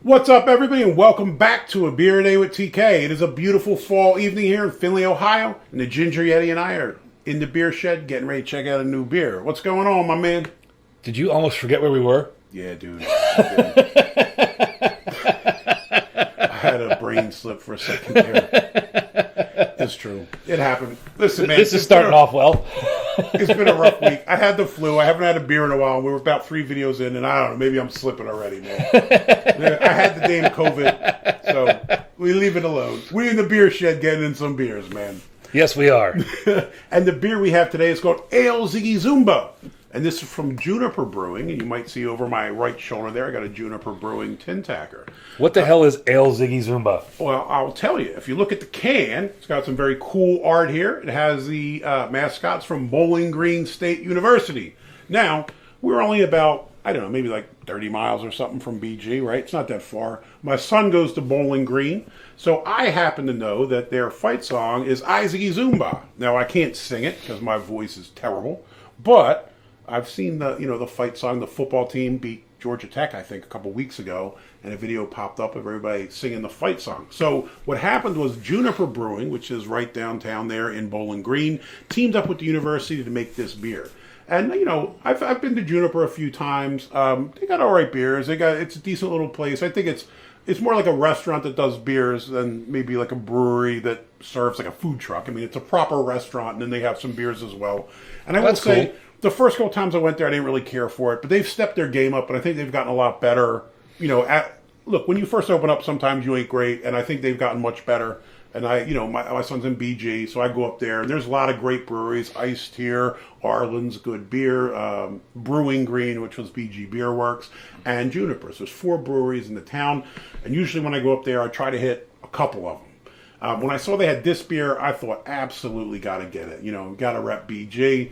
What's up, everybody, and welcome back to A Beer a Day with TK. It is a beautiful fall evening here in Findlay, Ohio, and the Ginger Yeti and I are in the beer shed getting ready to check out a new beer. What's going on, my man? Did you almost forget where we were? Yeah, dude. I had a brain slip for a second there. It's true. It happened. Listen, man. This is starting off well. It's been a rough week. I had the flu. I haven't had a beer in a while. We were about 3 videos in, and I don't know. Maybe I'm slipping already, man. I had the damn COVID, so we leave it alone. We're in the beer shed getting in some beers, man. Yes, we are. And the beer we have today is called Ale Ziggy Zoomba. And this is from Juniper Brewing. And you might see over my right shoulder there, I got a Juniper Brewing tin tacker. What the hell is Ale Ziggy Zoomba? Well, I'll tell you. If you look at the can, it's got some very cool art here. It has the mascots from Bowling Green State University. Now, we're only about, I don't know, maybe like 30 miles or something from BG, right? It's not that far. My son goes to Bowling Green. So I happen to know that their fight song is Ziggy Zoomba. Now, I can't sing it because my voice is terrible. But I've seen the fight song. The football team beat Georgia Tech, I think, a couple weeks ago, and a video popped up of everybody singing the fight song. So what happened was Juniper Brewing, which is right downtown there in Bowling Green, teamed up with the university to make this beer. And I've been to Juniper a few times. They got all right beers. It's a decent little place. I think it's more like a restaurant that does beers than maybe like a brewery that serves like a food truck. I mean, it's a proper restaurant, and then they have some beers as well. And I will say, the first couple times I went there, I didn't really care for it, but they've stepped their game up, and I think they've gotten a lot better. Look, when you first open up, sometimes you ain't great, and I think they've gotten much better. And my son's in BG, so I go up there, and there's a lot of great breweries. Iced here, Arlen's Good Beer, Brewing Green, which was BG Beer Works, and Juniper. So there's 4 breweries in the town, and usually when I go up there, I try to hit a couple of them. When I saw they had this beer, I thought, absolutely got to get it. Got to rep BG.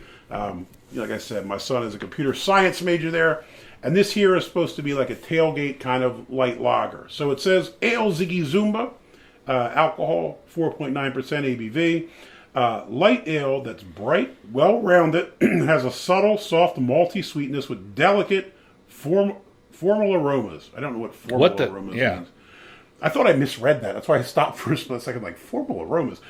Like I said, my son is a computer science major there, and this here is supposed to be like a tailgate kind of light lager. So it says Ale Ziggy Zoomba, alcohol 4.9% ABV, light ale that's bright, well-rounded, has a subtle, soft, malty sweetness with delicate formal aromas. I don't know what formal aromas means. I thought I misread that. That's why I stopped for a split second, like formal aromas.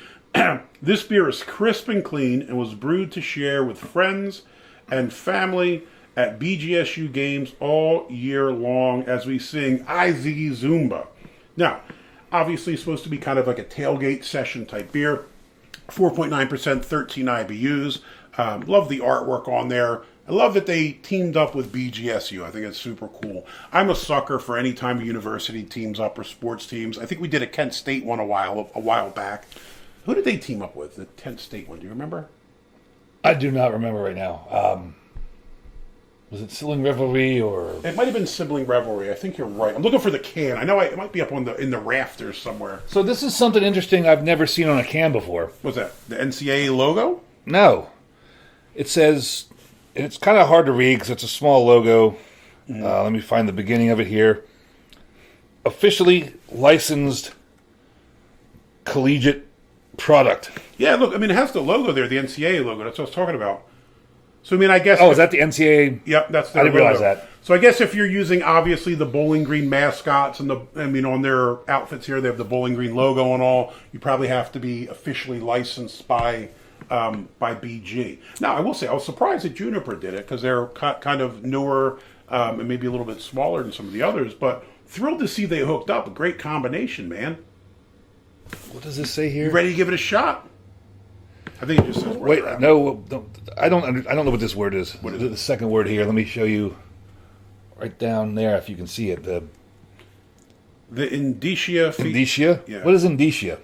This beer is crisp and clean and was brewed to share with friends and family at BGSU games all year long as we sing Ziggy Zoomba. Now, obviously it's supposed to be kind of like a tailgate session type beer. 4.9%, 13 IBUs. Love the artwork on there. I love that they teamed up with BGSU. I think it's super cool. I'm a sucker for any time a university teams up or sports teams. I think we did a Kent State one a while back. Who did they team up with? The Kent State one. Do you remember? I do not remember right now. Was it Sibling Revelry or? It might have been Sibling Revelry. I think you're right. I'm looking for the can. I know it might be up in the rafters somewhere. So this is something interesting I've never seen on a can before. What's that? The NCAA logo? No. It says, and it's kind of hard to read because it's a small logo. Let me find the beginning of it here. Officially licensed collegiate product. Yeah, look, I mean, it has the logo there, the NCAA logo. That's what I was talking about. So, I mean, I guess... Oh, is that the NCAA? Yep, that's the I didn't realize that. So, I guess if you're using, obviously, the Bowling Green mascots and on their outfits here, they have the Bowling Green logo and all, you probably have to be officially licensed by BG. Now, I will say, I was surprised that Juniper did it because they're kind of newer and maybe a little bit smaller than some of the others, but thrilled to see they hooked up. A great combination, man. What does this say here? You ready to give it a shot? I think it just says wait. No, I don't know what this word is. What is it? The second word here. Let me show you. Right down there, if you can see it. The indicia. Indicia. Yeah. What is indicia?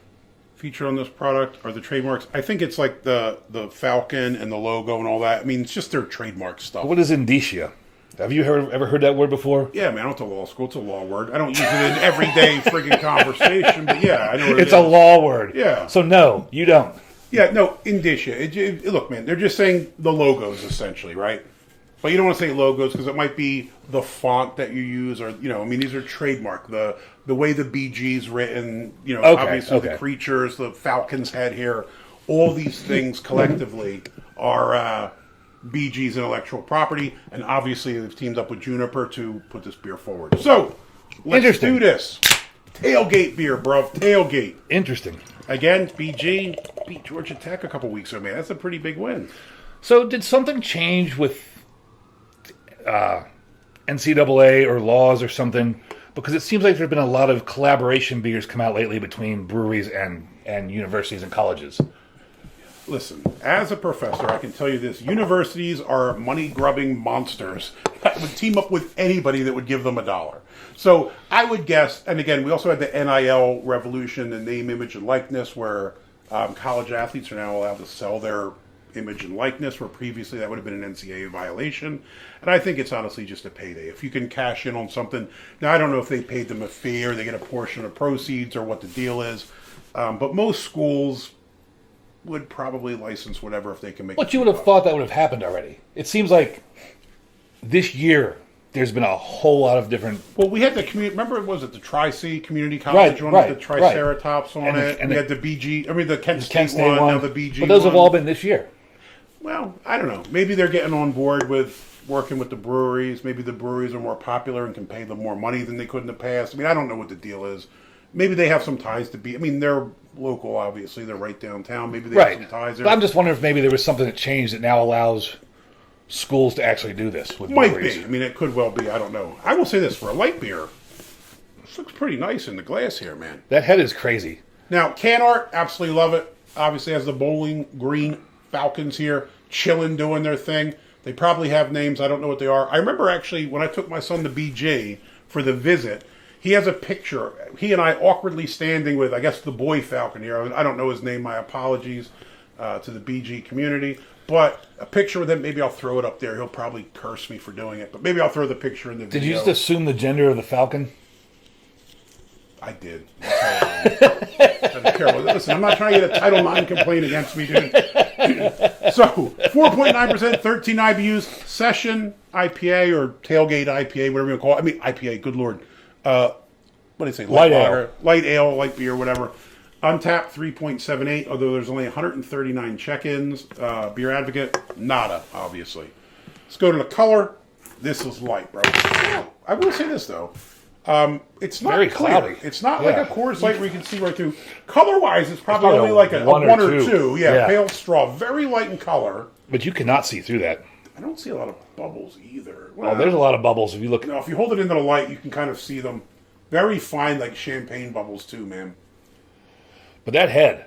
Feature on this product are the trademarks. I think it's like the falcon and the logo and all that. I mean, it's just their trademark stuff. What is indicia? Have you ever heard that word before? Yeah, man, I went to law school. It's a law word. I don't use it in everyday friggin' conversation, but yeah, I know what it is. It's a law word. Yeah. So no, you don't. Yeah, no, indicia. Look, man, they're just saying the logos, essentially, right? But you don't want to say logos because it might be the font that you use or, I mean, these are trademark. The way the BG's written, obviously the creatures, the falcon's head here, all these things collectively are BG's intellectual property, and obviously they've teamed up with Juniper to put this beer forward. So, Let's Interesting. do this. Tailgate beer, bro. Tailgate. Interesting. Again, BG beat Georgia Tech a couple weeks ago, man. That's a pretty big win. So did something change with NCAA or laws or something? Because it seems like there's been a lot of collaboration beers come out lately between breweries and universities and colleges. Listen, as a professor, I can tell you this. Universities are money-grubbing monsters that would team up with anybody that would give them $1. So I would guess, and again, we also had the NIL revolution, the name, image, and likeness, where college athletes are now allowed to sell their image and likeness, where previously that would have been an NCAA violation. And I think it's honestly just a payday. If you can cash in on something, now I don't know if they paid them a fee or they get a portion of proceeds or what the deal is, but most schools would probably license whatever if they can make. But you would have thought that would have happened already. It seems like this year there's been a whole lot of different. Well, we had the community. Remember, was it the Tri-C Community College one with the Triceratops on it? And we had the BG. I mean, the Kent State one. Now the BG. But those have all been this year. Well, I don't know. Maybe they're getting on board with working with the breweries. Maybe the breweries are more popular and can pay them more money than they could in the past. I mean, I don't know what the deal is. Maybe they have some ties to be. I mean, they're local, obviously. They're right downtown. Maybe they have some ties there. But I'm just wondering if maybe there was something that changed that now allows schools to actually do this with Might breweries. be. I mean, it could well be. I don't know. I will say this, for a light beer, this looks pretty nice in the glass here, man. That head is crazy. Now, can art, absolutely love it. Obviously has the bowling green Falcons here, chilling, doing their thing. They probably have names. I don't know what they are. I remember actually when I took my son to BJ for the visit, he has a picture. He and I awkwardly standing with, I guess, the boy Falcon here. I don't know his name. My apologies to the BG community. But a picture with him, maybe I'll throw it up there. He'll probably curse me for doing it. But maybe I'll throw the picture in the video. Did you just assume the gender of the Falcon? I did. I don't care. Listen, I'm not trying to get a Title IX complaint against me, dude. So, 4.9%, 13 IBUs, Session IPA or Tailgate IPA, whatever you call it. I mean, IPA, good Lord. What do they say? Light ale. Light ale, light beer, whatever. Untappd, 3.78, although there's only 139 check-ins. Beer Advocate, nada, obviously. Let's go to the color. This is light, bro. I will say this, though. It's not very clear. cloudy. It's not like a Coors Light where you can see right through. Color-wise, it's probably only like a one or two. two. Yeah, pale straw. Very light in color. But you cannot see through that. I don't see a lot of bubbles either. Well, there's a lot of bubbles if you look. No, if you hold it into the light, you can kind of see them. Very fine, like champagne bubbles too, man. But that head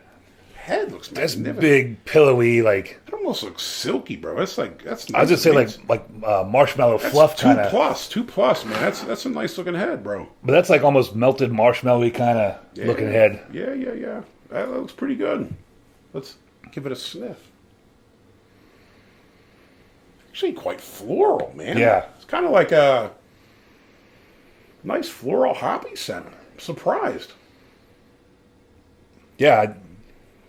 Looks that's magnificent. big, pillowy, like. It almost looks silky, bro. That's nice. I was just say like marshmallow fluff kind of. 2+, man. That's a nice looking head, bro. But that's like almost melted marshmallowy kind of looking head. Yeah. That looks pretty good. Let's give it a sniff. Actually, quite floral, man. Yeah. It's kind of like a nice floral hoppy scent. I'm surprised. Yeah.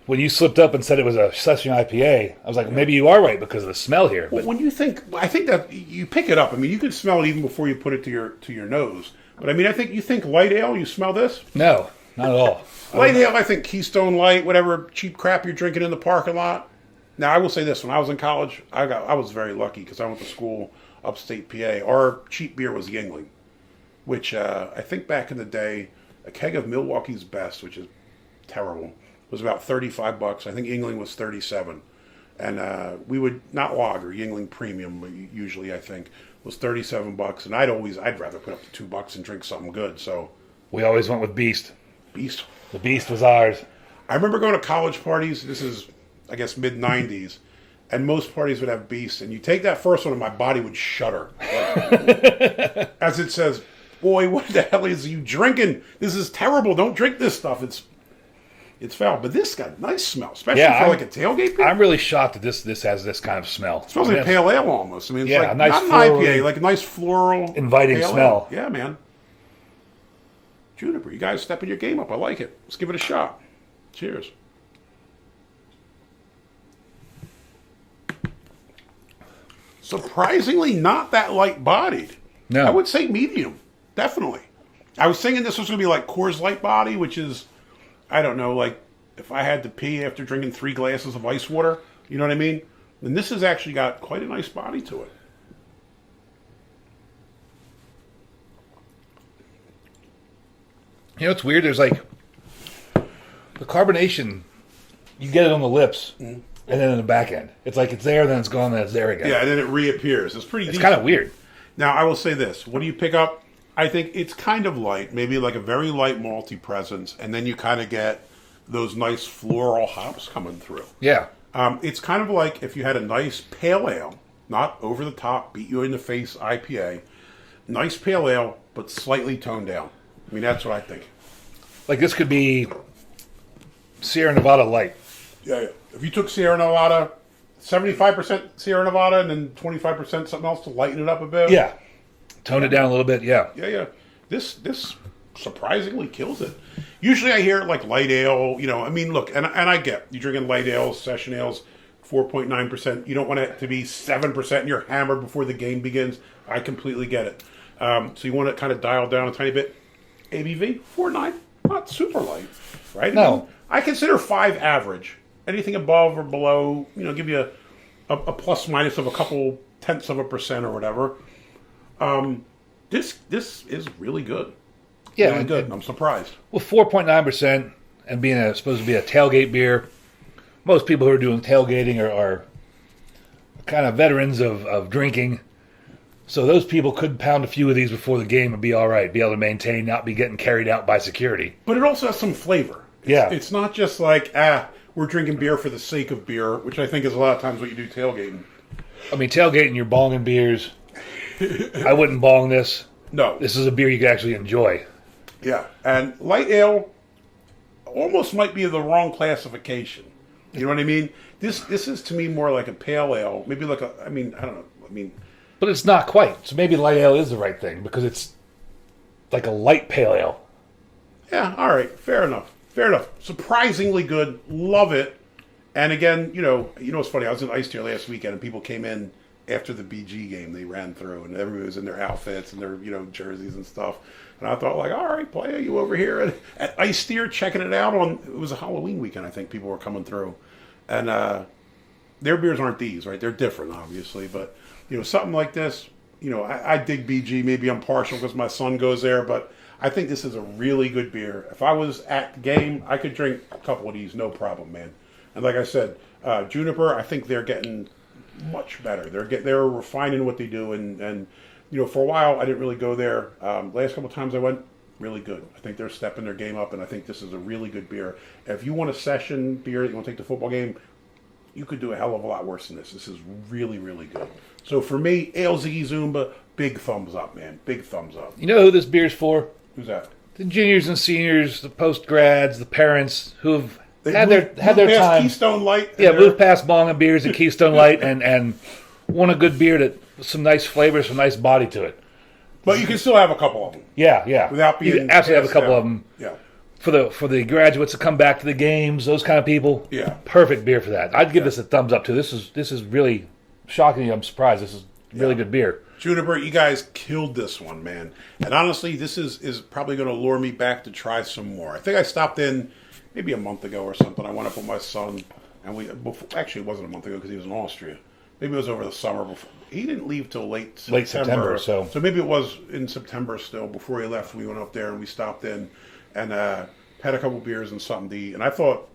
When you slipped up and said it was a Session IPA, I was like, maybe you are right because of the smell here. Well, But when you think, I think that you pick it up. I mean, you can smell it even before you put it to your nose. But I mean, I think you think light ale. You smell this? no, not at all. Light ale, I think Keystone Light, whatever cheap crap you're drinking in the parking lot. Now, I will say this: when I was in college, I was very lucky because I went to school upstate PA. Our cheap beer was Yingling, which I think back in the day, a keg of Milwaukee's Best, which is terrible, was about $35. I think Yingling was 37, and we would not lager Yingling Premium usually. I think was $37, and I'd rather put up to $2 and drink something good. So We always went with Beast. Beast. The Beast was ours. I remember going to college parties. This is, I guess, mid '90s, and most parties would have Beast. And you take that first one, and my body would shudder, as it says, "Boy, what the hell is you drinking? This is terrible. Don't drink this stuff. It's foul." But this got a nice smell, especially for like a tailgate beer. I'm really shocked that this has this kind of smell. It smells like pale ale almost. I mean, it's like a nice not an floral, IPA, like a nice floral, inviting pale smell. Ale. Yeah, man. Juniper, you guys stepping your game up. I like it. Let's give it a shot. Cheers. Surprisingly, not that light-bodied. No. I would say medium, definitely. I was thinking this was going to be like Coors Light body, which is, I don't know, like if I had to pee after drinking 3 glasses of ice water, you know what I mean? Then this has actually got quite a nice body to it. You know, it's weird. There's like the carbonation. You get it on the lips, and then in the back end, it's like it's there, then it's gone, then it's there again. Yeah, and then it reappears. It's pretty. It's kind of weird. Now, I will say this: what do you pick up? I think it's kind of light, maybe like a very light malty presence, and then you kind of get those nice floral hops coming through. Yeah. It's kind of like if you had a nice pale ale, not over the top, beat you in the face IPA, nice pale ale, but slightly toned down. I mean, that's what I think. Like this could be Sierra Nevada light. Yeah. If you took Sierra Nevada, 75% Sierra Nevada, and then 25% something else to lighten it up a bit. Yeah. Tone it down a little bit, yeah. Yeah. This surprisingly kills it. Usually I hear like light ale, you know, I mean, look, and I get, you're drinking light ales, session ales, 4.9%. You don't want it to be 7% and you're hammered before the game begins. I completely get it. So you want to kind of dial down a tiny bit. ABV, 4.9, not super light, right? No. I consider 5 average. Anything above or below, you know, give you a plus minus of a couple tenths of a percent or whatever. This is really good. Yeah, really good. I'm surprised. Well, 4.9% and being supposed to be a tailgate beer, most people who are doing tailgating are kind of veterans of drinking. So those people could pound a few of these before the game and be all right, be able to maintain, not be getting carried out by security. But it also has some flavor. It's not just like, we're drinking beer for the sake of beer, which I think is a lot of times what you do tailgating. I mean, tailgating, you're bonging beers. I wouldn't bong this. No. This is a beer you could actually enjoy. Yeah, and light ale almost might be the wrong classification. You know what I mean? This is to me more like a pale ale, maybe like I don't know. But it's not quite. So maybe light ale is the right thing because it's like a light pale ale. Yeah, all right, fair enough. Surprisingly good, love it. And again, you know what's funny? I was in Ice Tier last weekend, and people came in after the BG game. They ran through, and everybody was in their outfits and their jerseys and stuff. And I thought, like, all right, play, you over here at Ice Tier checking it out on. It was a Halloween weekend, I think. People were coming through, and their beers aren't these, right? They're different, obviously, but something like this. I dig BG. Maybe I'm partial because my son goes there, but I think this is a really good beer. If I was at the game, I could drink a couple of these, no problem, man. And like I said, Juniper, I think they're getting much better. They're refining what they do, and for a while I didn't really go there. Last couple of times I went, really good. I think they're stepping their game up, and I think this is a really good beer. If you want a session beer that you want to take to the football game, you could do a hell of a lot worse than this. This is really, really good. So for me, Ale Ziggy Zoomba, big thumbs up, man. Big thumbs up. You know who this beer's for? Who's that? The juniors and seniors, the post-grads, the parents who've had their past time. Keystone Light. Yeah, moved past bong and beers and Keystone Light and want a good beer that with some nice flavor, some nice body to it. But you can still have a couple of them. Yeah. Without being, you can absolutely have a couple of them. Yeah. For the graduates to come back to the games, those kind of people. Yeah. Perfect beer for that. I'd give this a thumbs up too. This is really shocking. I'm surprised. This is really good beer. Juniper, you guys killed this one, man. And honestly, this is probably going to lure me back to try some more. I think I stopped in maybe a month ago or something. I went up with my son, and actually it wasn't a month ago because he was in Austria. Maybe it was over the summer. Before he didn't leave till late September or so. So maybe it was in September still. Before he left, we went up there and we stopped in and had a couple beers and something to eat. And I thought,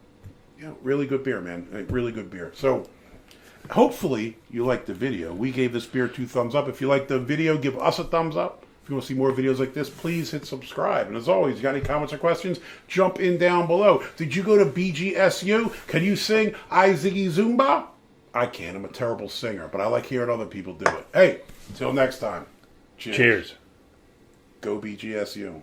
really good beer, man. Really good beer. So hopefully you liked the video. We gave this beer 2 thumbs up. If you like the video, give us a thumbs up. If you want to see more videos like this, please hit subscribe. And as always, you got any comments or questions, jump in down below. Did you go to BGSU? Can you sing I Ziggy Zoomba? I can't. I'm a terrible singer, but I like hearing other people do it. Hey, until next time. Cheers. Cheers. Go BGSU.